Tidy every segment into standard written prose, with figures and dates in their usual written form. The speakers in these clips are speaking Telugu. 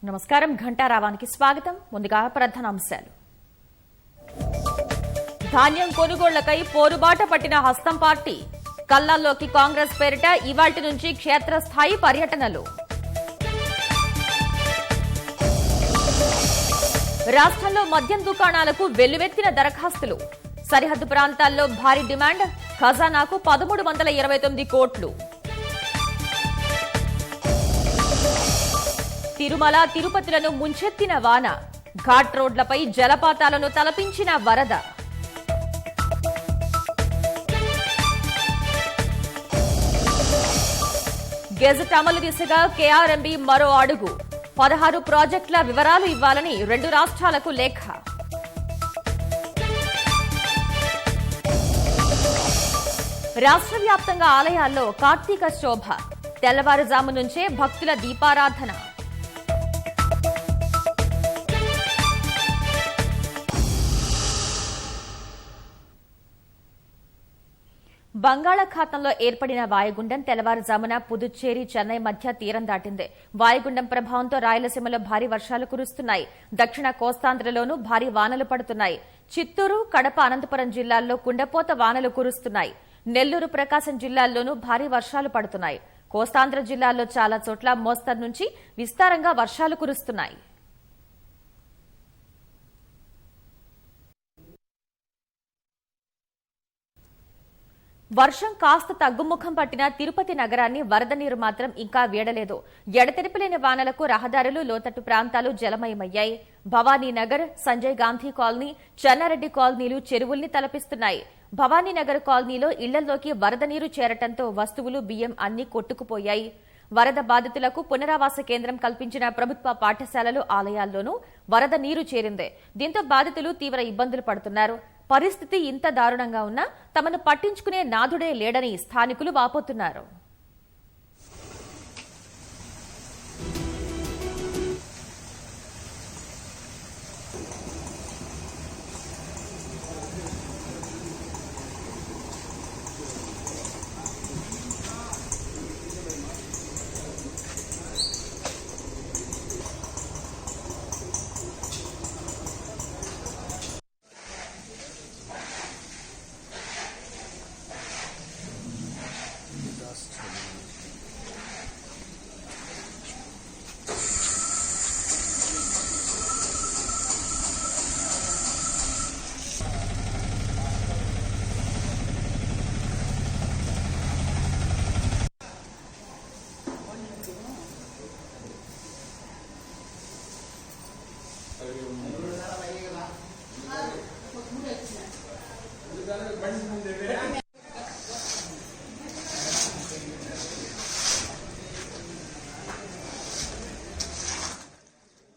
నమస్కారం ఘంటారావానికి స్వాగతం. ముందుగా ప్రధానాంశాలు. ధాన్యం కొనుగోళ్లకై పోరుబాట పట్టిన హస్తం పార్టీ. కల్లాల్లోకి కాంగ్రెస్ పేరిట ఇవాల్టి నుంచి క్షేత్రస్థాయి పర్యటనలు. రాష్ట్రంలో మద్యం దుకాణాలకు వెల్లువెత్తిన దరఖాస్తులు. సరిహద్దు ప్రాంతాల్లో భారీ డిమాండ్. ఖజానాకు 1329 కోట్లు. తిరుమల తిరుపతిలను ముంచెత్తిన వాన. ఘాట్ రోడ్లపై జలపాతాలను తలపించిన వరద. గెజెట్ అమలు దిశగా కేఆర్ఎంబీ మరో అడుగు. 16 ప్రాజెక్టుల వివరాలు ఇవ్వాలని 2 రాష్ట్రాలకు లేఖ. రాష్ట్ర వ్యాప్తంగా ఆలయాల్లో కార్తీక శోభ. తెల్లవారుజాము నుంచే భక్తుల దీపారాధన. బంగాళాఖాతంలో ఏర్పడిన వాయుగుండం తెల్లవారుజామున పుదుచ్చేరి చెన్నై మధ్య తీరం దాటింది. వాయుగుండం ప్రభావంతో రాయలసీమలో భారీ వర్షాలు కురుస్తున్నాయి. దక్షిణ కోస్తాంధ్రలోనూ భారీ వానలు పడుతున్నాయి. చిత్తూరు, కడప, అనంతపురం జిల్లాల్లో కుండపోత వానలు కురుస్తున్నాయి. నెల్లూరు, ప్రకాశం జిల్లాల్లోనూ భారీ వర్షాలు పడుతున్నాయి. కోస్తాంధ్ర జిల్లాల్లో చాలా చోట్ల మోస్తరు నుంచి విస్తారంగా వర్షాలు కురుస్తున్నాయి. వర్షం కాస్త తగ్గుముఖం పట్టిన తిరుపతి నగరాన్ని వరద నీరు మాత్రం ఇంకా వీడలేదు. ఎడతెరిపిలేని వానలకు రహదారులు, లోతట్టు ప్రాంతాలు జలమయమయ్యాయి. భవానీనగర్, సంజయ్ గాంధీ కాలనీ, చెన్నారెడ్డి కాలనీలు చెరువుల్ని తలపిస్తున్నాయి. భవానీనగర్ కాలనీలో ఇళ్లలోకి వరద నీరు చేరటంతో వస్తువులు, బియ్యం అన్నీ కొట్టుకుపోయాయి. వరద బాధితులకు పునరావాస కేంద్రం కల్పించిన ప్రభుత్వ పాఠశాలలు, ఆలయాల్లోనూ వరద నీరు చేరింది. దీంతో బాధితులు తీవ్ర ఇబ్బందులు పడుతున్నారు. పరిస్థితి ఇంత దారుణంగా ఉన్నా తమను పట్టించుకునే నాథుడే లేడని స్థానికులు వాపోతున్నారు.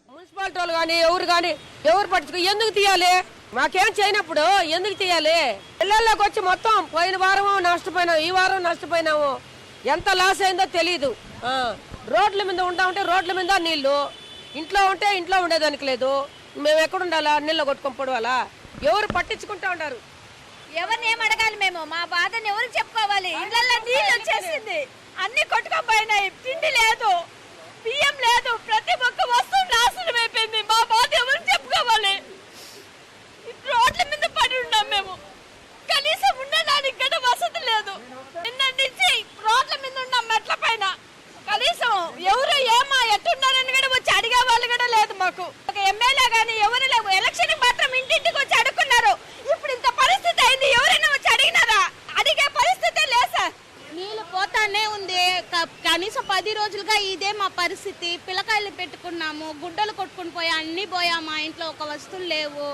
మున్సిపాలిటీ వాళ్ళు కానీ ఎవరు పట్టించుకో ఎందుకు తీయాలి? మాకేం చేయనప్పుడు ఎందుకు తీయాలి? ఇళ్లలోకి వచ్చి మొత్తం పోయిన వారం నష్టపోయినాము, ఈ వారం నష్టపోయినాము. ఎంత లాస్ అయిందో తెలీదు. రోడ్ల మీద ఉంటే రోడ్ల మీద నీళ్లు, ఇంట్లో ఉంటే ఇంట్లో ఉండేదానికి లేదు. మేము ఎక్కడుండాలా? నీళ్ళు కొట్టుకొని పడవాలా? ఎవరు పట్టించుకుంటా ఉంటారు? ఎవరిని ఏం అడగాలి? మేము మా బాధని ఎవరికి చెప్పుకోవాలి? ఇళ్లలో నీళ్ళు వచ్చేసింది, అన్ని కొట్టుకోపోయినాయి. తిండి లేదు, బియ్యం లేదు, ప్రతి ఒక్క వస్తువు నాశనం అయిపోయింది. మా బాధ ఎవరికి చెప్పుకోవాలి? రోడ్ల మీద పడి ఉన్నాం మేము. కనీసం ఉండడానికి కూడా వసతి లేదు. నిన్న నుంచి రోడ్ల మీద ఉన్నాం, మెట్ల పైన. కనీసం ఎవరు ఏమా ఎట్టున్నారని కూడా వచ్చి అడిగే వాళ్ళు కూడా లేదు మాకు. ఒక ఎమ్మెల్యే కానీ ఎవరు లేవు. ఎలక్షన్ మాత్రం ఇంటింటికి వచ్చి అడుక్కున్నారు. ఇప్పుడు ఇంత పరిస్థితి అయింది, ఎవరైనా వచ్చి అడిగినారా? అడిగే పరిస్థితే లేదు సార్. నీళ్ళు పోతానే ఉంది. కనీసం 10 రోజులుగా ఇదే మా పరిస్థితి. పిల్లకాయలు పెట్టుకున్నాము, గుడ్డలు కొట్టుకుని పోయా, అన్ని పోయా. మా ఇంట్లో ఒక వస్తువులు లేవు.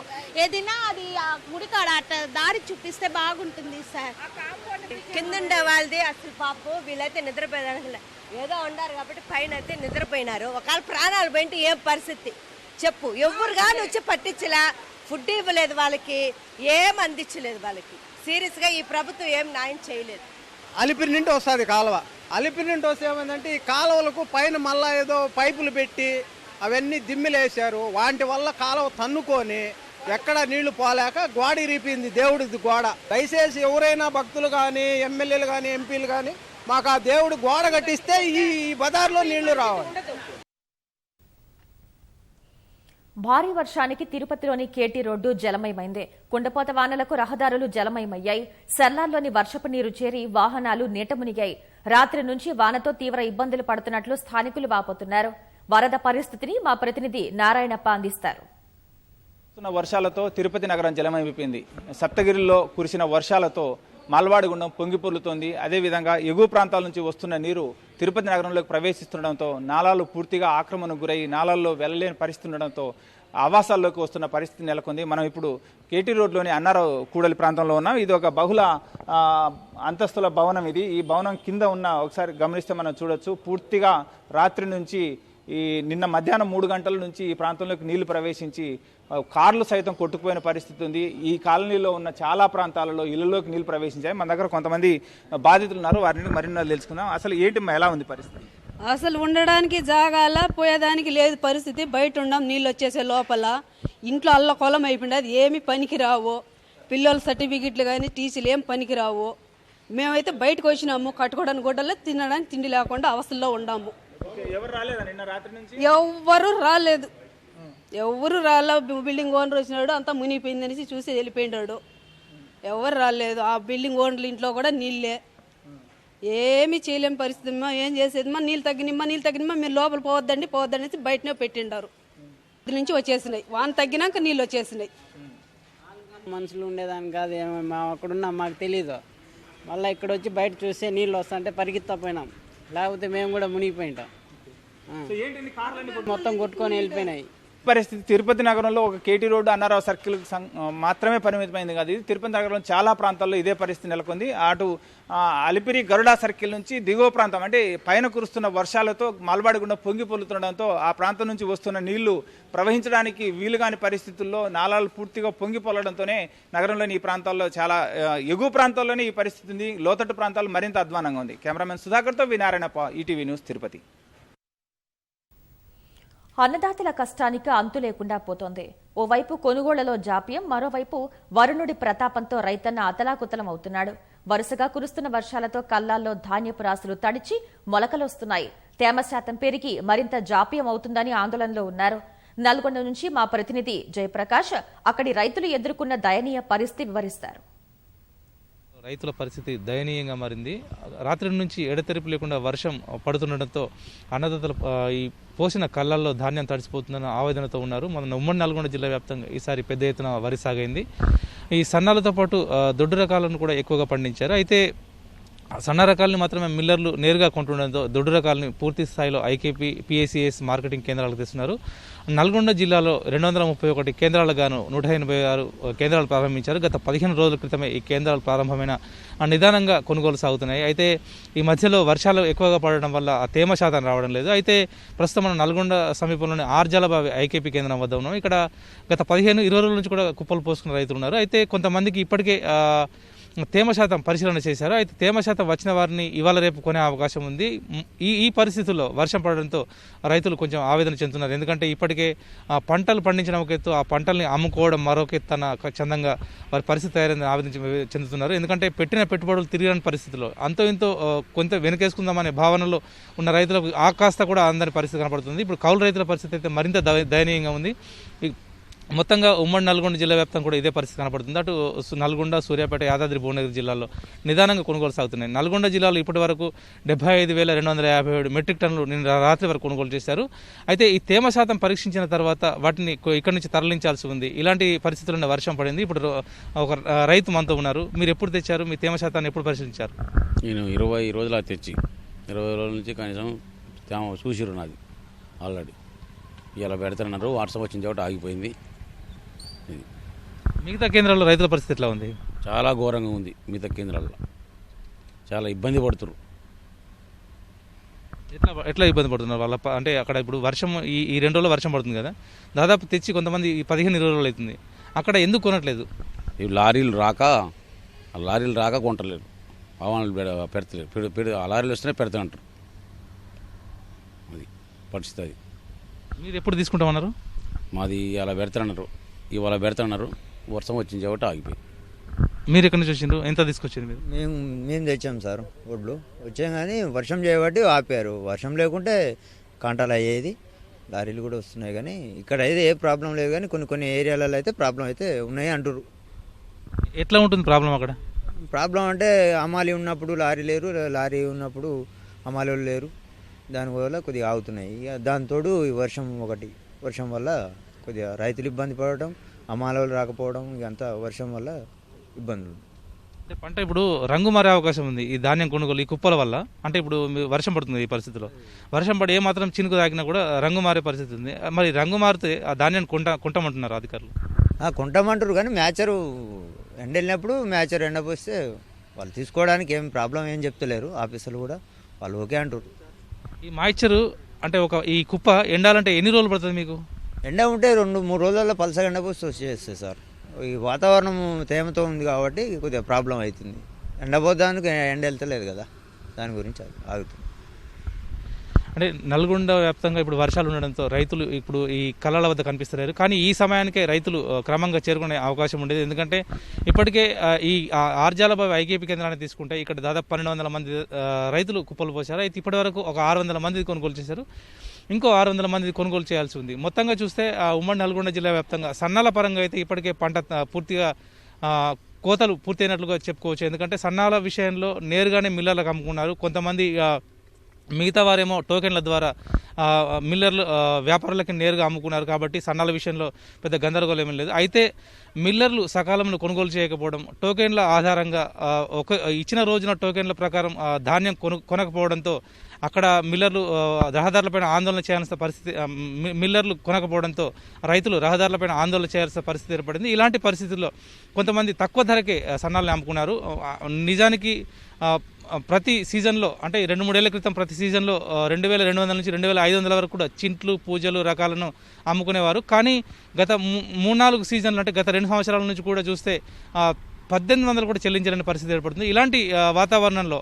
ఏదైనా అది ఆ గుడికాడ అట్ట దారి చూపిస్తే బాగుంటుంది సార్. కిందుండే వాళ్ళది అసలు పాపం వీళ్ళైతే నిద్రపోయేదానికి ఏదో ఉండారు కాబట్టి పైన అయితే నిద్రపోయినారు. ఒకవేళ ప్రాణాలు పోయింటే ఏం పరిస్థితి చెప్పు? ఎవరు కానీ వచ్చి పట్టించలే, ఫుడ్ ఇవ్వలేదు వాళ్ళకి, ఏం అందించలేదు వాళ్ళకి. సీరియస్గా ఈ ప్రభుత్వం ఏం న్యాయం చేయలేదు. అలిపిరి నుండి వస్తుంది కాలువ. అలిపిరి నుండి వస్తే ఏమైందంటే ఈ కాలువలకు పైన మళ్ళా ఏదో పైపులు పెట్టి అవన్నీ దిమ్మిలేశారు. వాటి వల్ల కాలువ తన్నుకొని ఎక్కడ నీళ్లు పోలేక గోడ ఇరిపింది, దేవుడిది గోడ. దయచేసి ఎవరైనా భక్తులు కానీ, ఎమ్మెల్యేలు కానీ, ఎంపీలు కానీ మాకు ఆ దేవుడు గోడ కట్టిస్తే ఈ బజార్లో నీళ్లు రావాలి. భారీ వర్షానికి తిరుపతిలోని కేటీ రోడ్డు జలమయమైంది. కుండపోత వానలకు రహదారులు జలమయమయ్యాయి. సెర్లాల్లోని వర్షపు నీరు చేరి వాహనాలు నీట మునిగాయి. రాత్రి నుంచి వానతో తీవ్ర ఇబ్బందులు పడుతున్నట్లు స్థానికులు వాపోతున్నారు. వరద పరిస్థితిని మా ప్రతినిధి నారాయణప్ప అందిస్తారు. వర్షాలతో తిరుపతి నగరం జలమైపోయింది. సప్తగిరిలో కురిసిన వర్షాలతో మాల్వాడిగుండం పొంగిపొర్లుతోంది. అదేవిధంగా ఎగువ ప్రాంతాల నుంచి వస్తున్న నీరు తిరుపతి నగరంలోకి ప్రవేశిస్తుండడంతో నాలాలు పూర్తిగా ఆక్రమణకు గురై నాలాల్లో వెళ్లలేని పరిస్థితి ఉండడంతో ఆవాసాల్లోకి వస్తున్న పరిస్థితి నెలకొంది. మనం ఇప్పుడు కేటీ రోడ్లోని అన్నారావు కూడలి ప్రాంతంలో ఉన్నాం. ఇది ఒక బహుళ అంతస్తుల భవనం. ఈ భవనం కింద ఉన్న ఒకసారి గమనిస్తే మనం చూడొచ్చు, పూర్తిగా రాత్రి నుంచి నిన్న మధ్యాహ్నం 3 గంటల నుంచి ఈ ప్రాంతంలోకి నీళ్లు ప్రవేశించి కార్లు సైతం కొట్టుకుపోయిన పరిస్థితి ఉంది. ఈ కాలనీలో ఉన్న చాలా ప్రాంతాలలో ఇళ్లలోకి నీళ్లు ప్రవేశించాయి. మన దగ్గర కొంతమంది బాధితులు ఉన్నారు, వారిని మరిన్ని తెలుసుకుందాం. అసలు ఏంటి, ఎలా ఉంది పరిస్థితి? అసలు ఉండడానికి జాగాల పోయేదానికి లేదు పరిస్థితి. బయట ఉండం, నీళ్ళు వచ్చేసే లోపల ఇంట్లో అల్లకొలం అయిపోయింది. అది ఏమి పనికి రావు. పిల్లల సర్టిఫికెట్లు కానీ టీసీలు ఏం పనికి రావు. మేమైతే బయటకు వచ్చినాము, కట్టుకోవడానికి గుడ్డలే, తినడానికి తిండి లేకుండా అవస్థల్లో ఉండాము. ఎవ్వరు రాలేదు. బిల్డింగ్ ఓనర్ వచ్చినాడు, అంతా మునిగిపోయింది అనేసి చూసి వెళ్ళిపోయినాడు. ఎవరు రాలేదు. ఆ బిల్డింగ్ ఓనర్ల ఇంట్లో కూడా నీళ్ళే. ఏమి చేయలేని పరిస్థితి. ఏం చేసేది? నీళ్ళు తగ్గినమ్మా మీరు లోపల పోవద్దండి అనేసి బయటనే పెట్టిండారు. ఇది నుంచి వచ్చేసినాయి. వాన తగ్గినాక నీళ్ళు వచ్చేసినాయి. మనుషులు ఉండేదాన్ని కాదు, మేము అక్కడున్నాం, మాకు తెలీదు. మళ్ళీ ఇక్కడ వచ్చి బయట చూస్తే నీళ్ళు వస్తుంటే పరిగెత్తపోయినాం, లేకపోతే మేము కూడా మునిగిపోయింటాం. మొత్తం కొట్టుకొని వెళ్ళిపోయినాయి. పరిస్థితి తిరుపతి నగరంలో ఒక కేటీ రోడ్డు అన్నారావు సర్కిల్ మాత్రమే పరిమితమైంది కాదు. ఇది తిరుపతి నగరంలో చాలా ప్రాంతాల్లో ఇదే పరిస్థితి నెలకొంది. అటు అలిపిరి గరుడా సర్కిల్ నుంచి దిగువ ప్రాంతం, అంటే పైన కురుస్తున్న వర్షాలతో మాల్వాడిగుండం పొంగి పొర్లుతుండడంతో ఆ ప్రాంతం నుంచి వస్తున్న నీళ్లు ప్రవహించడానికి వీలుగాని పరిస్థితుల్లో నాలాలు పూర్తిగా పొంగి పొల్లడంతోనే నగరంలోని ఈ ప్రాంతాల్లో చాలా ఎగువ ప్రాంతాల్లోనే ఈ పరిస్థితి ఉంది. లోతట్టు ప్రాంతాలు మరింత అధ్వానంగా ఉంది. కెమెరామెన్ సుధాకర్తో నారాయణప్ప, ఈటీవీ న్యూస్, తిరుపతి. అన్నదాతల కష్టానికి అంతు లేకుండా పోతోంది. ఓవైపు కొనుగోళ్లలో జాప్యం, మరోవైపు వరుణుడి ప్రతాపంతో రైతన్న అతలాకుతలమవుతున్నాడు. వరుసగా కురుస్తున్న వర్షాలతో కల్లాల్లో ధాన్యపు రాసులు తడిచి మొలకలొస్తున్నాయి. తేమ శాతం పెరిగి మరింత జాప్యం అవుతుందని ఆందోళనలో ఉన్నారు. నల్గొండ నుంచి మా ప్రతినిధి జయప్రకాష్ అక్కడి రైతులు ఎదుర్కొన్న దయనీయ పరిస్థితి వివరిస్తారు. రైతుల పరిస్థితి దయనీయంగా మారింది. రాత్రి నుంచి ఎడతెరిపి లేకుండా వర్షం పడుతుండటంతో అన్నదాతలు ఈ పోసిన కళ్ళల్లో ధాన్యం తడిసిపోతుందని ఆవేదనతో ఉన్నారు. మన ఉమ్మడి నల్గొండ జిల్లా వ్యాప్తంగా ఈసారి పెద్ద ఎత్తున వరి సాగైంది. ఈ సన్నాలతో పాటు దొడ్డు రకాలను కూడా ఎక్కువగా పండించారు. అయితే సన్న రకాలని మాత్రమే మిల్లర్లు నేరుగా కొంటుండడంతో దొడ్డు రకాలని పూర్తి స్థాయిలో ఐకేపీ, పిఐసిఎస్ మార్కెటింగ్ కేంద్రాలకు తెస్తున్నారు. నల్గొండ జిల్లాలో 231 కేంద్రాలు గాను 186 కేంద్రాలు ప్రారంభించారు. గత 15 రోజుల క్రితమే ఈ కేంద్రాలు ప్రారంభమైన నిదానంగా కొనుగోలు సాగుతున్నాయి. అయితే ఈ మధ్యలో వర్షాలు ఎక్కువగా పడడం వల్ల ఆ తేమ శాతం రావడం లేదు. అయితే ప్రస్తుతం మనం నల్గొండ సమీపంలోని ఆర్జాలబావి ఐకేపీ కేంద్రం వద్ద ఉన్నాం. ఇక్కడ గత 15-20 రోజుల నుంచి కూడా కుప్పలు పోసుకున్న రైతులు ఉన్నారు. అయితే కొంతమందికి ఇప్పటికే తేమ శాతం పరిశీలన చేశారు. అయితే తేమ శాతం వచ్చిన వారిని ఇవాళ రేపు కొనే అవకాశం ఉంది. ఈ పరిస్థితుల్లో వర్షం పడడంతో రైతులు కొంచెం ఆవేదన చెందుతున్నారు. ఎందుకంటే ఇప్పటికే పంటలు పండించడం ఒక ఎత్తు, ఆ పంటల్ని అమ్ముకోవడం మరొక ఎత్తున చందంగా వారి పరిస్థితి తయారైందని ఆవేదన చెందుతున్నారు. ఎందుకంటే పెట్టిన పెట్టుబడులు తిరిగిన పరిస్థితుల్లో అంతో ఇంతో కొంత వెనకేసుకుందామనే భావనలో ఉన్న రైతులకు ఆ కాస్త కూడా అందరి పరిస్థితి కనపడుతుంది. ఇప్పుడు కౌలు రైతుల పరిస్థితి అయితే మరింత దయనీయంగా ఉంది. మొత్తంగా ఉమ్మడి నల్గొండ జిల్లా వ్యాప్తంగా కూడా ఇదే పరిస్థితి కనపడుతుంది. అటు నల్గొండ, సూర్యాపేట, యాదాద్రి భువనగిరి జిల్లాలో నిదానంగా కొనుగోలు సాగుతున్నాయి. నల్గొండ జిల్లాలో ఇప్పటి వరకు 75,257 మెట్రిక్ టన్నులు నిన్న రాత్రి వరకు కొనుగోలు చేశారు. అయితే ఈ తేమ శాతం పరీక్షించిన తర్వాత వాటిని ఇక్కడి నుంచి తరలించాల్సి ఉంది. ఇలాంటి పరిస్థితుల్లో వర్షం పడింది. ఇప్పుడు ఒక రైతు మనతో ఉన్నారు. మీరు ఎప్పుడు తెచ్చారు? మీ తేమ శాతాన్ని ఎప్పుడు పరిశీలించారు? నేను 20 రోజులు తెచ్చి 20 రోజుల నుంచి కనీసం తేమ చూసిరు నాది ఆల్రెడీ. ఇలా పెడుతున్నారు. వర్షం వచ్చిన చోట ఆగిపోయింది. మిగతా కేంద్రాల్లో రైతుల పరిస్థితి ఎట్లా ఉంది? చాలా ఘోరంగా ఉంది. మిగతా కేంద్రాల్లో చాలా ఇబ్బంది పడుతున్నారు. ఎట్లా ఇబ్బంది పడుతున్నారు వాళ్ళ? అంటే అక్కడ ఇప్పుడు వర్షం ఈ 2 రోజులు వర్షం పడుతుంది కదా, దాదాపు తెచ్చి కొంతమంది 15-20 రోజులు అవుతుంది. అక్కడ ఎందుకు కొనట్లేదు? ఈ లారీలు రాక కొంటలేరు. వాహనాలు పెడతలేరు. ఆ లారీలు వస్తేనే పెడతానంటారు. అది పరిస్థితి. అది మీరు ఎప్పుడు తీసుకుంటామన్నారు? మాది అలా పెడతానన్నారు. ఇవాళ పెడతానన్నారు. వర్షం వచ్చిన చోట ఆగిపోయి. మీరు ఎక్కడి నుంచి వచ్చిండ్రు? ఎంత తీసుకొచ్చింది మీరు? మేము తెచ్చాం సార్. ఒడ్లు వచ్చాం కానీ వర్షం చేయబట్టి ఆపారు. వర్షం లేకుంటే కాంటాలు అయ్యేది. లారీలు కూడా వస్తున్నాయి, కానీ ఇక్కడ అయితే ఏ ప్రాబ్లం లేదు, కానీ కొన్ని ఏరియాలలో అయితే ప్రాబ్లం అయితే ఉన్నాయి అంటారు. ఎట్లా ఉంటుంది ప్రాబ్లం అక్కడ? ప్రాబ్లం అంటే హమాలి ఉన్నప్పుడు లారీ లేరు, లారీ ఉన్నప్పుడు హమాలి వాళ్ళు లేరు, దానివల్ల కొద్దిగా ఆగుతున్నాయి. ఇక దాంతోడు ఈ వర్షం వల్ల కొద్దిగా రైతులు ఇబ్బంది పడటం, హమాలి వాళ్ళు రాకపోవడం, ఇదంతా వర్షం వల్ల ఇబ్బందులు. అంటే పంట ఇప్పుడు రంగు మారే అవకాశం ఉంది ఈ ధాన్యం కొనుగోలు ఈ కుప్పల వల్ల. అంటే ఇప్పుడు వర్షం పడుతుంది, ఈ పరిస్థితిలో వర్షం పడి ఏ మాత్రం చినుకు తాకినా కూడా రంగు మారే పరిస్థితి ఉంది. మరి రంగు మారితే ఆ ధాన్యాన్ని కొంటామంటున్నారు అధికారులు. కొంటామంటారు, కానీ మ్యాచరు ఎండ వెళ్ళినప్పుడు మ్యాచర్ ఎండపోస్తే వాళ్ళు తీసుకోవడానికి ఏం ప్రాబ్లం ఏం చెప్తలేరు. ఆఫీసర్లు కూడా వాళ్ళు ఓకే అంటారు. ఈ మాయిశ్చరు అంటే ఈ కుప్ప ఎండాలంటే ఎన్ని రోజులు పడుతుంది మీకు? ఎండ ఉంటే 2-3 రోజుల్లో పలసగా ఎండపోస్తే వచ్చేస్తుంది సార్. ఈ వాతావరణం తేమతో ఉంది కాబట్టి కొద్దిగా ప్రాబ్లం అవుతుంది. ఎండపోదానికి ఎండ వెళ్తలేదు కదా, దాని గురించి ఆగుతుంది. అంటే నల్గొండ వ్యాప్తంగా ఇప్పుడు వర్షాలు ఉండడంతో రైతులు ఇప్పుడు ఈ కళ్ళల వద్ద కనిపిస్తలేరు. కానీ ఈ సమయానికే రైతులు క్రమంగా చేరుకునే అవకాశం ఉండేది. ఎందుకంటే ఇప్పటికే ఈ ఆర్జాలబావి ఐకేపీ కేంద్రాన్ని తీసుకుంటే ఇక్కడ దాదాపు 1200 మంది రైతులు కుప్పలు పోశారు. అయితే ఇప్పటి వరకు ఒక 600 మంది కొనుగోలు చేశారు, ఇంకో 600 మంది కొనుగోలు చేయాల్సి ఉంది. మొత్తంగా చూస్తే ఉమ్మడి నల్గొండ జిల్లా వ్యాప్తంగా సన్నాల పరంగా అయితే ఇప్పటికే పంట పూర్తిగా కోతలు పూర్తయినట్లుగా చెప్పుకోవచ్చు. ఎందుకంటే సన్నాల విషయంలో నేరుగానే మిల్లర్లకు అమ్ముకున్నారు. కొంతమంది మిగతా వారేమో టోకెన్ల ద్వారా మిల్లర్లు వ్యాపారులకి నేరుగా అమ్ముకున్నారు. కాబట్టి సన్నాల విషయంలో పెద్ద గందరగోళం ఏమీ లేదు. అయితే మిల్లర్లు సకాలంలో కొనుగోలు చేయకపోవడం, టోకెన్ల ఆధారంగా ఇచ్చిన రోజున టోకెన్ల ప్రకారం ధాన్యం కొనకపోవడంతో అక్కడ మిల్లర్లు రహదారులపైన ఆందోళన చేయాల్సిన పరిస్థితి, మిల్లర్లు కొనకపోవడంతో రైతులు రహదారులపైన ఆందోళన చేయాల్సిన పరిస్థితి ఏర్పడింది. ఇలాంటి పరిస్థితుల్లో కొంతమంది తక్కువ ధరకే సన్నాలను అమ్ముకున్నారు. నిజానికి ప్రతి సీజన్లో అంటే 2-3 ఏళ్ల క్రితం ప్రతి సీజన్లో 2200 నుంచి 2500 వరకు కూడా చింట్లు పూజలు రకాలను అమ్ముకునేవారు. కానీ గత 3-4 సీజన్లు అంటే గత 2 సంవత్సరాల నుంచి కూడా చూస్తే 1800 కూడా చెల్లించాలని పరిస్థితి ఏర్పడుతుంది. ఇలాంటి వాతావరణంలో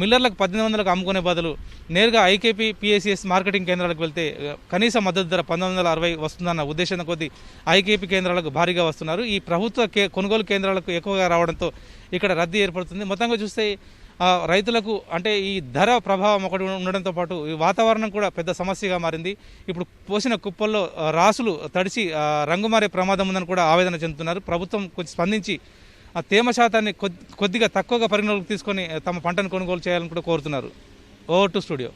మిల్లర్లకు 1800కు అమ్ముకునే బదులు నేరుగా ఐకేపీ పిఎస్సిఎస్ మార్కెటింగ్ కేంద్రాలకు వెళ్తే కనీస మద్దతు ధర 1960 వస్తుందన్న ఉద్దేశం కొద్దీ ఐకేపీ కేంద్రాలకు భారీగా వస్తున్నారు. ఈ ప్రభుత్వ కొనుగోలు కేంద్రాలకు ఎక్కువగా రావడంతో ఇక్కడ రద్దీ ఏర్పడుతుంది. మొత్తంగా చూస్తే రైతులకు అంటే ఈ ధర ప్రభావం ఒకటి ఉండడంతో పాటు ఈ వాతావరణం కూడా పెద్ద సమస్యగా మారింది. ఇప్పుడు పోసిన కుప్పల్లో రాసులు తడిచి రంగు మారే ప్రమాదం ఉందని కూడా ఆవేదన చెందుతున్నారు. ప్రభుత్వం కొంచెం స్పందించి ఆ తేమ శాతాన్ని కొద్దిగా తక్కువగా పరిగణలోకి తీసుకొని తమ పంటను కొనుగోలు చేయాలని కూడా కోరుతున్నారు. Over to studio.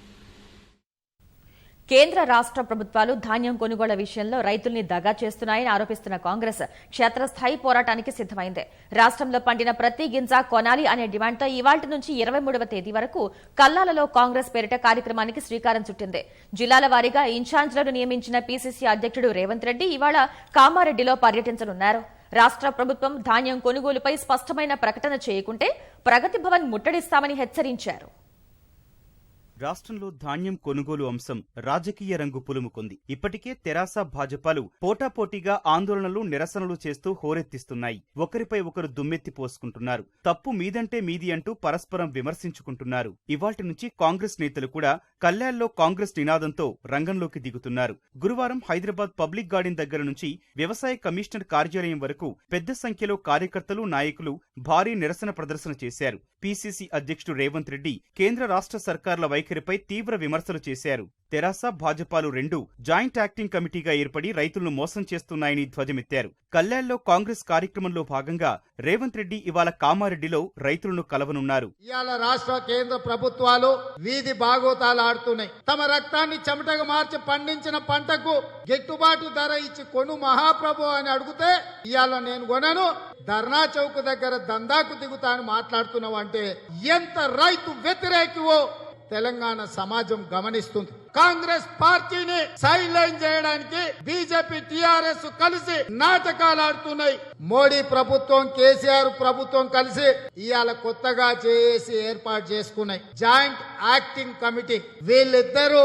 కేంద్ర రాష్ట్ర ప్రభుత్వాలు ధాన్యం కొనుగోళ్ల విషయంలో రైతుల్ని దగా చేస్తున్నాయని ఆరోపిస్తున్న కాంగ్రెస్ క్షేత్రస్థాయి పోరాటానికి సిద్దమైంది. రాష్ట్రంలో పండిన ప్రతి గింజ కొనాలి అనే డిమాండ్తో ఇవాళ్టి నుంచి 23వ తేదీ వరకు కల్లాలలో కాంగ్రెస్ పేరిట కార్యక్రమానికి శ్రీకారం చుట్టింది. జిల్లాల వారీగా ఇన్ఛార్జ్లను నియమించిన పీసీసీ అధ్యక్షుడు రేవంత్ రెడ్డి ఇవాళ కామారెడ్డిలో పర్యటించనున్నారు. రాష్ట్ర ప్రభుత్వం ధాన్యం కొనుగోలుపై స్పష్టమైన ప్రకటన చేయకుంటే ప్రగతి భవన్ ముట్టడిస్తామని హెచ్చరించారు. రాష్ట్రంలో ధాన్యం కొనుగోలు అంశం రాజకీయ రంగు పులుముకుంది. ఇప్పటికే తెరాస భాజపాలు పోటాపోటీగా ఆందోళనలు నిరసనలు చేస్తూ హోరెత్తిస్తున్నాయి. ఒకరిపై ఒకరు దుమ్మెత్తి పోసుకుంటున్నారు. తప్పు మీదంటే మీది అంటూ పరస్పరం విమర్శించుకుంటున్నారు. ఇవాల్టి నుంచి కాంగ్రెస్ నేతలు కూడా కల్యాల్లో కాంగ్రెస్ నినాదంతో రంగంలోకి దిగుతున్నారు. గురువారం హైదరాబాద్ పబ్లిక్ గార్డెన్ దగ్గర నుంచి వ్యవసాయ కమిషనర్ కార్యాలయం వరకు పెద్ద సంఖ్యలో కార్యకర్తలు, నాయకులు భారీ నిరసన ప్రదర్శన చేశారు. పీసీసీ అధ్యక్షుడు రేవంత్ రెడ్డి కేంద్ర రాష్ట్ర సర్కార్ల వైఖరిపై తీవ్ర విమర్శలు చేశారు. తెరాస భాజపాలు రెండూ జాయింట్ యాక్టింగ్ కమిటీగా ఏర్పడి రైతులను మోసం చేస్తున్నాయని ధ్వజమెత్తారు. కల్యాల్లో కాంగ్రెస్ కార్యక్రమంలో భాగంగా రేవంత్ రెడ్డి ఇవాళ కామారెడ్డిలో రైతులను కలవనున్నారు. ఇవాళ రాష్ట్ర కేంద్ర ప్రభుత్వాలు వీధి బాగోతాలు ఆడుతున్నాయి. తమ రక్తాన్ని చెమటగా మార్చి పండించిన పంటకు గిట్టుబాటు ధర ఇచ్చి కొను మహాప్రభు అని అడిగితే ఇవాళ నేను కొనను, ధర్నా చౌక్ దగ్గర దందాకు దిగుతా అని మాట్లాడుతున్నావు అంటే ఎంత రైతు వ్యతిరేకివో తెలంగాణ సమాజం గమనిస్తుంది. కాంగ్రెస్ పార్టీని సైడ్లైన్ చేయడానికి బీజేపీ, టీఆర్ఎస్ కలిసి నాటకాలు ఆడుతున్నాయి. మోడీ ప్రభుత్వం, కేసీఆర్ ప్రభుత్వం కలిసి ఇవాళ కొత్తగా చేసి ఏర్పాటు చేసుకున్నాయి జాయింట్ యాక్టింగ్ కమిటీ. వీళ్ళిద్దరూ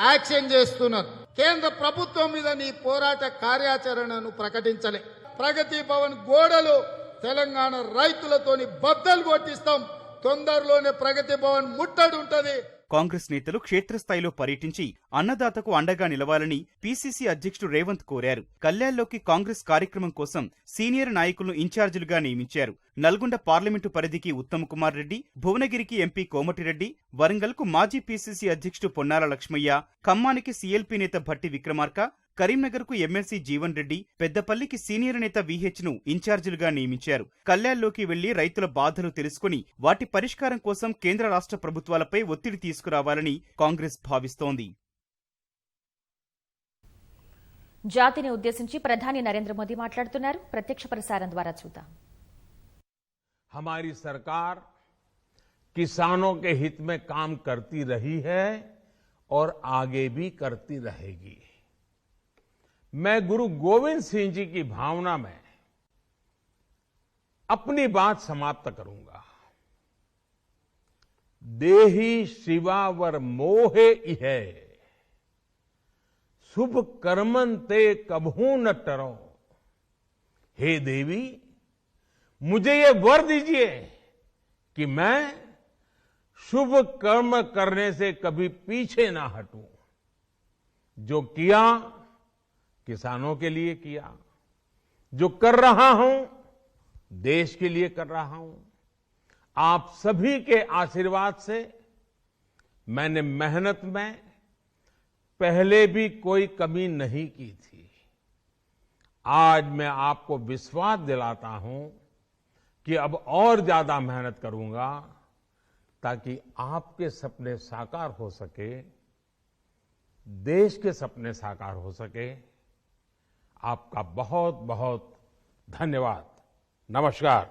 యాక్షన్ చేస్తున్నారు. కేంద్ర ప్రభుత్వం మీద నీ పోరాట కార్యాచరణను ప్రకటించలే. ప్రగతి భవన్ గోడలు తెలంగాణ రైతులతోని బద్దలు కొట్టిస్తాం. తొందరలోనే ప్రగతి భవన్ ముట్టడి ఉంటది. కాంగ్రెస్ నేతలు క్షేత్రస్థాయిలో పర్యటించి అన్నదాతకు అండగా నిలవాలని పీసీసీ అధ్యక్షుడు రేవంత్ కోరారు. కల్యాణ్లోకి కాంగ్రెస్ కార్యక్రమం కోసం సీనియర్ నాయకులను ఇన్ఛార్జీలుగా నియమించారు. నల్గొండ పార్లమెంటు పరిధికి ఉత్తమ్ కుమార్ రెడ్డి, భువనగిరికి ఎంపీ కోమటిరెడ్డి, వరంగల్కు మాజీ పీసీసీ అధ్యక్షుడు పొన్నాల లక్ష్మయ్య, ఖమ్మానికి సీఎల్పీ నేత భట్టి విక్రమార్క, కరీంనగర్కు ఎమ్మెల్సీ జీవన్ రెడ్డి, పెద్దపల్లికి సీనియర్ నేత వీహెచ్ను ఇన్ఛార్జీలుగా నియమించారు. కల్యాణ్లోకి వెళ్లి రైతుల బాధలు తెలుసుకుని వాటి పరిష్కారం కోసం కేంద్ర రాష్ట్ర ప్రభుత్వాలపై ఒత్తిడి తీసుకురావాలని కాంగ్రెస్ భావిస్తోంది. జాతిని ఉద్దేశించి ప్రధాని నరేంద్ర మోదీ మాట్లాడుతున్నారు. ప్రత్యక్ష ప్రసారం ద్వారా చూద్దాం. हमारी सरकार किसानों के हित में काम करती रही है और आगे भी करती रहेगी. मैं गुरु गोविंद सिंह जी की भावना में अपनी बात समाप्त करूंगा. देहि शिवावर मोहे इहे शुभ कर्मन ते कभू न टरो. हे देवी, मुझे ये वर दीजिए कि मैं शुभ कर्म करने से कभी पीछे ना हटूं. जो किया किसानों के लिए किया, जो कर रहा हूं देश के लिए कर रहा हूं. आप सभी के आशीर्वाद से मैंने मेहनत में पहले भी कोई कमी नहीं की थी. आज मैं आपको विश्वास दिलाता हूं कि अब और ज्यादा मेहनत करूंगा ताकि आपके सपने साकार हो सके, देश के सपने साकार हो सके. आपका बहुत बहुत धन्यवाद. नमस्कार.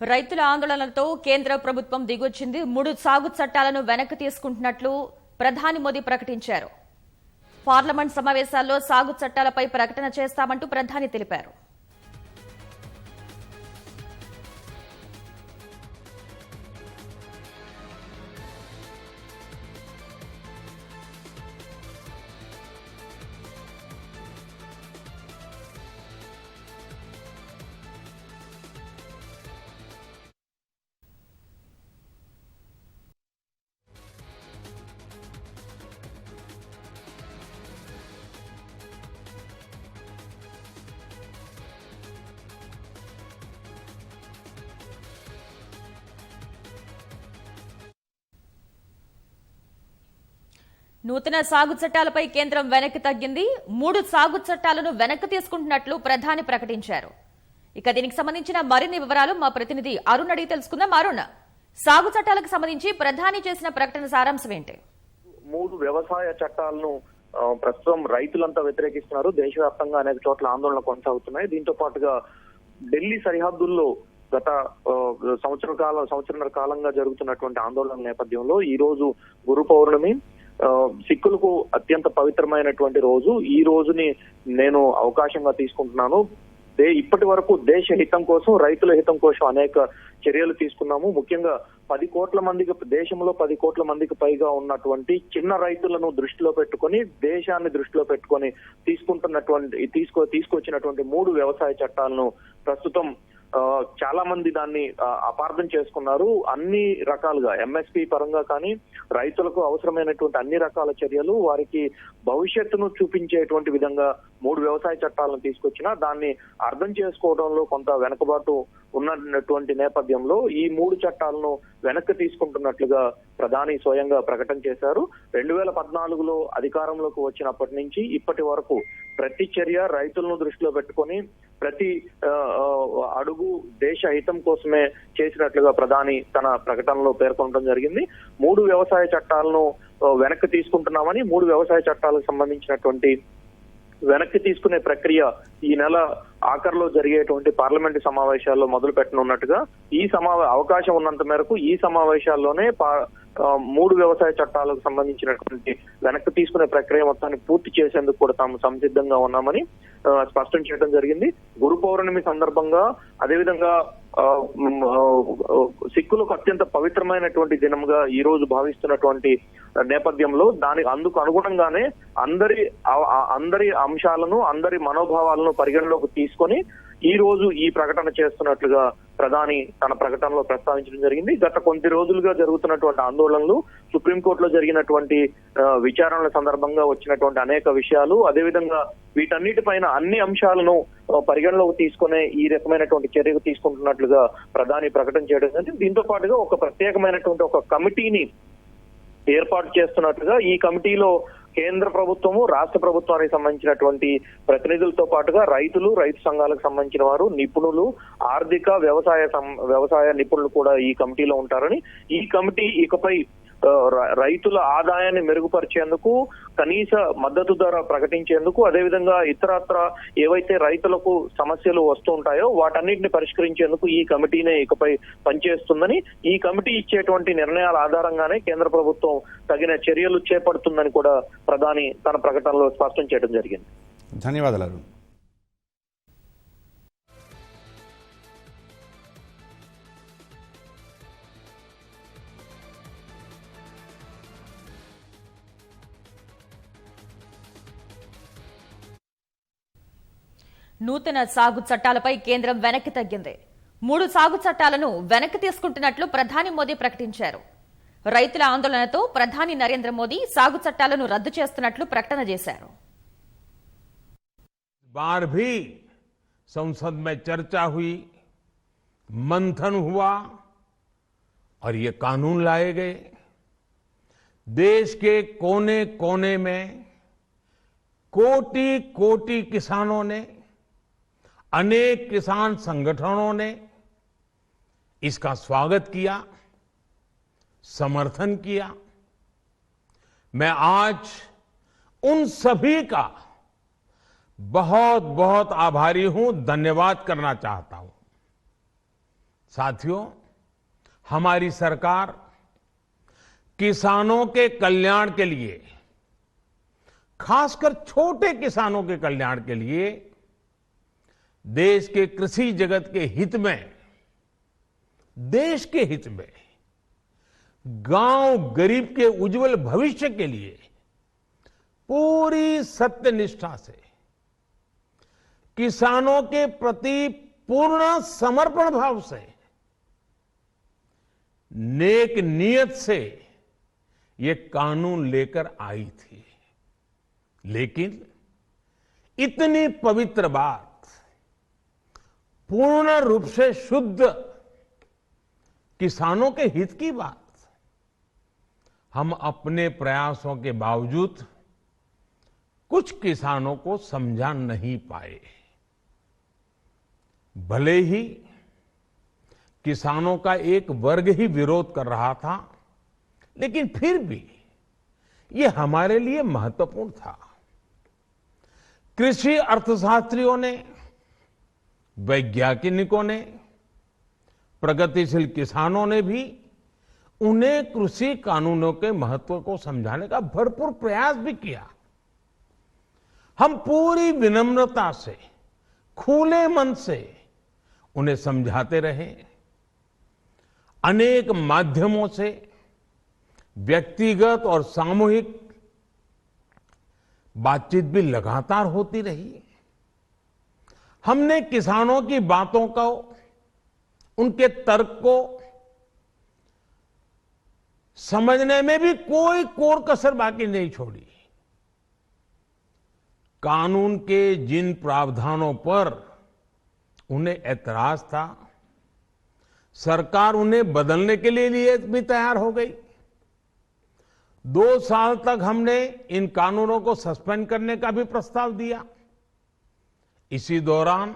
రైతుల ఆందోళనలతో కేంద్ర ప్రభుత్వం దిగొచ్చింది. 3 సాగు చట్టాలను వెనక్కి తీసుకుంటున్నట్లు ప్రధాని మోదీ ప్రకటించారు. పార్లమెంట్ సమావేశాల్లో సాగు చట్టాలపై ప్రకటన చేస్తామంటూ ప్రధాని తెలిపారు. నూతన సాగు చట్టాలపై కేంద్రం వెనక్కి తగ్గింది. 3 సాగు చట్టాలను వెనక్కి తీసుకుంటున్నట్లు ప్రధాని ప్రకటించారు. ఇక దీనికి సంబంధించిన మరిన్ని వివరాలు మా ప్రతినిధి అరుణ్ అడిగి తెలుసుకుందాం. అరుణ్, సాగు చట్టాలకు సంబంధించి ప్రధాని చేసిన ప్రకటన సారాంశం ఏంటి? 3 వ్యవసాయ చట్టాలను ప్రస్తుతం రైతులంతా వ్యతిరేకిస్తున్నారు. దేశవ్యాప్తంగా అనేక చోట్ల ఆందోళనలు కొనసాగుతున్నాయి. దీంతో పాటుగా ఢిల్లీ సరిహద్దుల్లో గత సంవత్సరన్నర కాలంగా జరుగుతున్నటువంటి ఆందోళనల నేపథ్యంలో ఈ రోజు గురు పౌర్ణమి, సిక్కులకు అత్యంత పవిత్రమైనటువంటి రోజు. ఈ రోజుని నేను అవకాశంగా తీసుకుంటున్నాను. ఇప్పటి వరకు దేశ హితం కోసం, రైతుల హితం కోసం అనేక చర్యలు తీసుకున్నాము. ముఖ్యంగా 10 కోట్ల మందికి, దేశంలో 10 కోట్ల మందికి పైగా ఉన్నటువంటి చిన్న రైతులను దృష్టిలో పెట్టుకొని, దేశాన్ని దృష్టిలో పెట్టుకొని తీసుకొచ్చినటువంటి 3 వ్యవసాయ చట్టాలను ప్రస్తుతం చాలా మంది దాన్ని అపార్థం చేసుకున్నారు. అన్ని రకాలుగా ఎంఎస్పీ పరంగా కానీ, రైతులకు అవసరమైనటువంటి అన్ని రకాల చర్యలు, వారికి భవిష్యత్తును చూపించేటువంటి విధంగా 3 వ్యవసాయ చట్టాలను తీసుకొచ్చినా దాన్ని అర్థం చేసుకోవడంలో కొంత వెనకబాటు ఉన్నటువంటి నేపథ్యంలో ఈ 3 చట్టాలను వెనక్కి తీసుకుంటున్నట్లుగా ప్రధాని స్వయంగా ప్రకటన చేశారు. 2014లో అధికారంలోకి వచ్చినప్పటి నుంచి ఇప్పటి వరకు ప్రతి చర్య రైతులను దృష్టిలో పెట్టుకొని, ప్రతి అడుగు దేశ హితం కోసమే చేసినట్లుగా ప్రధాని తన ప్రకటనలో పేర్కొనడం జరిగింది. 3 వ్యవసాయ చట్టాలను వెనక్కి తీసుకుంటున్నామని, 3 వ్యవసాయ చట్టాలకు సంబంధించినటువంటి వెనక్కి తీసుకునే ప్రక్రియ ఈ నెల ఆఖరిలో జరిగేటువంటి పార్లమెంటు సమావేశాల్లో మొదలు పెట్టనున్నట్టుగా, ఈ అవకాశం ఉన్నంత మేరకు ఈ సమావేశాల్లోనే 3 వ్యవసాయ చట్టాలకు సంబంధించినటువంటి వెనక్కి తీసుకునే ప్రక్రియ మొత్తాన్ని పూర్తి చేసేందుకు కూడా తాము సంసిద్ధంగా ఉన్నామని స్పష్టం చేయడం జరిగింది. గురు పౌర్ణమి సందర్భంగా, అదేవిధంగా సిక్కులకు అత్యంత పవిత్రమైనటువంటి దినంగా ఈ రోజు భావిస్తున్నటువంటి నేపథ్యంలో అందుకు అనుగుణంగానే అందరి అంశాలను, అందరి మనోభావాలను పరిగణలోకి తీసుకొని ఈ రోజు ఈ ప్రకటన చేస్తున్నట్లుగా ప్రధాని తన ప్రకటనలో ప్రస్తావించడం జరిగింది. గత కొద్ది రోజులుగా జరుగుతున్నటువంటి ఆందోళనలు, సుప్రీంకోర్టులో జరిగినటువంటి విచారణల సందర్భంగా వచ్చినటువంటి అనేక విషయాలు, అదేవిధంగా వీటన్నిటిపైన అన్ని అంశాలను పరిగణలోకి తీసుకునే ఈ రకమైనటువంటి చర్యకు తీసుకుంటున్నట్లుగా ప్రధాని ప్రకటన చేయడం జరిగింది. దీంతో పాటుగా ఒక ప్రత్యేకమైనటువంటి ఒక కమిటీని ఏర్పాటు చేస్తున్నట్లుగా, ఈ కమిటీలో కేంద్ర ప్రభుత్వము, రాష్ట్ర ప్రభుత్వానికి సంబంధించినటువంటి ప్రతినిధులతో పాటుగా రైతులు, రైతు సంఘాలకు సంబంధించిన వారు, నిపుణులు, ఆర్థిక వ్యవసాయ నిపుణులు కూడా ఈ కమిటీలో ఉంటారని, ఈ కమిటీ ఇకపై రైతుల ఆదాయాన్ని మెరుగుపరిచేందుకు, కనీస మద్దతు ధర ప్రకటించేందుకు, అదేవిధంగా ఇతరత్ర ఏవైతే రైతులకు సమస్యలు వస్తూ ఉంటాయో వాటన్నిటిని పరిష్కరించేందుకు ఈ కమిటీనే ఇకపై పనిచేస్తుందని, ఈ కమిటీ ఇచ్చేటువంటి నిర్ణయాల ఆధారంగానే కేంద్ర ప్రభుత్వం తగిన చర్యలు చేపడుతుందని కూడా ప్రధాని తన ప్రకటనలో స్పష్టం చేయడం జరిగింది. ధన్యవాదాలు. నూతన సాగు చట్టాలపై కేంద్రం వెనక్కి తగ్గింది. 3 సాగు చట్టాలను వెనక్కి తీసుకుంటున్నట్లు ప్రధాని మోదీ ప్రకటించారు. రైతుల ఆందోళనతో ప్రధాని నరేంద్ర మోదీ సాగు చట్టాలను రద్దు చేస్తున్నట్లు ప్రకటన చేశారు. बार भी संसद में चर्चा हुई, मंथन हुआ और ये कानून लाए गए. देश के कोने कोने में कोटि कोटि किसानों ने, अनेक किसान संगठनों ने इसका स्वागत किया, समर्थन किया. मैं आज उन सभी का बहुत बहुत आभारी हूं, धन्यवाद करना चाहता हूं. साथियों, हमारी सरकार किसानों के कल्याण के लिए, खासकर छोटे किसानों के कल्याण के लिए, देश के कृषि जगत के हित में, देश के हित में, गांव गरीब के उज्जवल भविष्य के लिए पूरी सत्यनिष्ठा से, किसानों के प्रति पूर्ण समर्पण भाव से, नेक नियत से ये कानून लेकर आई थी. लेकिन इतनी पवित्र बात, पूर्ण रूप से शुद्ध किसानों के हित की बात, हम अपने प्रयासों के बावजूद कुछ किसानों को समझा नहीं पाए. भले ही किसानों का एक वर्ग ही विरोध कर रहा था, लेकिन फिर भी ये हमारे लिए महत्वपूर्ण था. कृषि अर्थशास्त्रियों ने, वैज्ञानिकों ने, प्रगतिशील किसानों ने भी उन्हें कृषि कानूनों के महत्व को समझाने का भरपूर प्रयास भी किया. हम पूरी विनम्रता से, खुले मन से उन्हें समझाते रहे. अनेक माध्यमों से व्यक्तिगत और सामूहिक बातचीत भी लगातार होती रही. हमने किसानों की बातों को, उनके तर्क को समझने में भी कोई कोर कसर बाकी नहीं छोड़ी. कानून के जिन प्रावधानों पर उन्हें ऐतराज था, सरकार उन्हें बदलने के लिए भी तैयार हो गई. 2 साल तक हमने इन कानूनों को सस्पेंड करने का भी प्रस्ताव दिया. इसी दौरान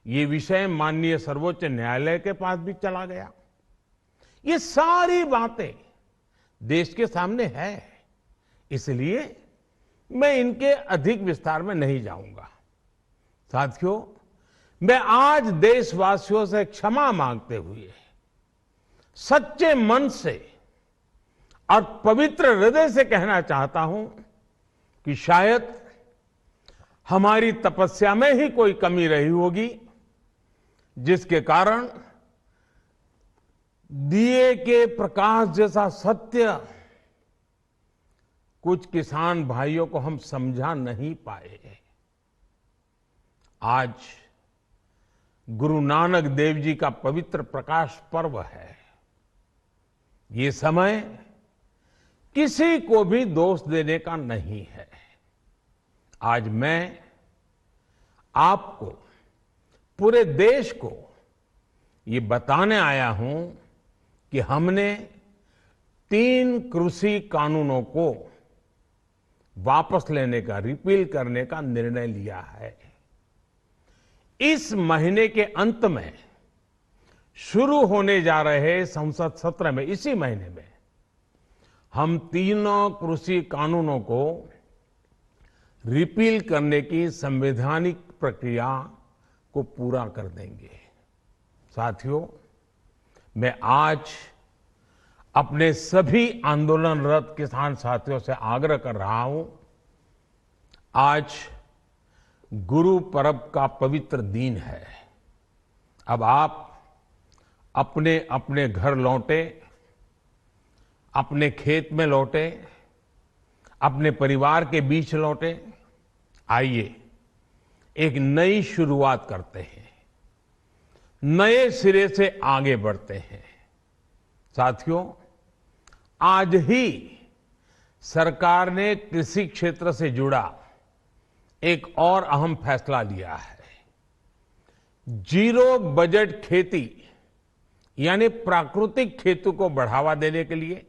ये विषय माननीय सर्वोच्च न्यायालय के पास भी चला गया। ये सारी बातें देश के सामने है, इसलिए मैं इनके अधिक विस्तार में नहीं जाऊंगा। साथियों, मैं आज देशवासियों से क्षमा मांगते हुए सच्चे मन से और पवित्र हृदय से कहना चाहता हूं कि शायद हमारी तपस्या में ही कोई कमी रही होगी, जिसके कारण दिए के प्रकाश जैसा सत्य कुछ किसान भाइयों को हम समझा नहीं पाए। आज गुरु नानक देव जी का पवित्र प्रकाश पर्व है। ये समय किसी को भी दोष देने का नहीं है। आज मैं आपको, पूरे देश को ये बताने आया हूं कि हमने 3 कृषि कानूनों को वापस लेने का, रिपील करने का निर्णय लिया है। इस महीने के अंत में शुरू होने जा रहे संसद सत्र में, इसी महीने में, हम 3 कृषि कानूनों को रिपील करने की संवैधानिक प्रक्रिया को पूरा कर देंगे। साथियों, मैं आज अपने सभी आंदोलनरत किसान साथियों से आग्रह कर रहा हूं, आज गुरु पर्व का पवित्र दिन है। अब आप अपने अपने घर लौटे, अपने खेत में लौटे, अपने परिवार के बीच लौटे। आइए एक नई शुरुआत करते हैं, नए सिरे से आगे बढ़ते हैं। साथियों, आज ही सरकार ने कृषि क्षेत्र से जुड़ा एक और अहम फैसला लिया है। जीरो बजट खेती यानी प्राकृतिक खेती को बढ़ावा देने के लिए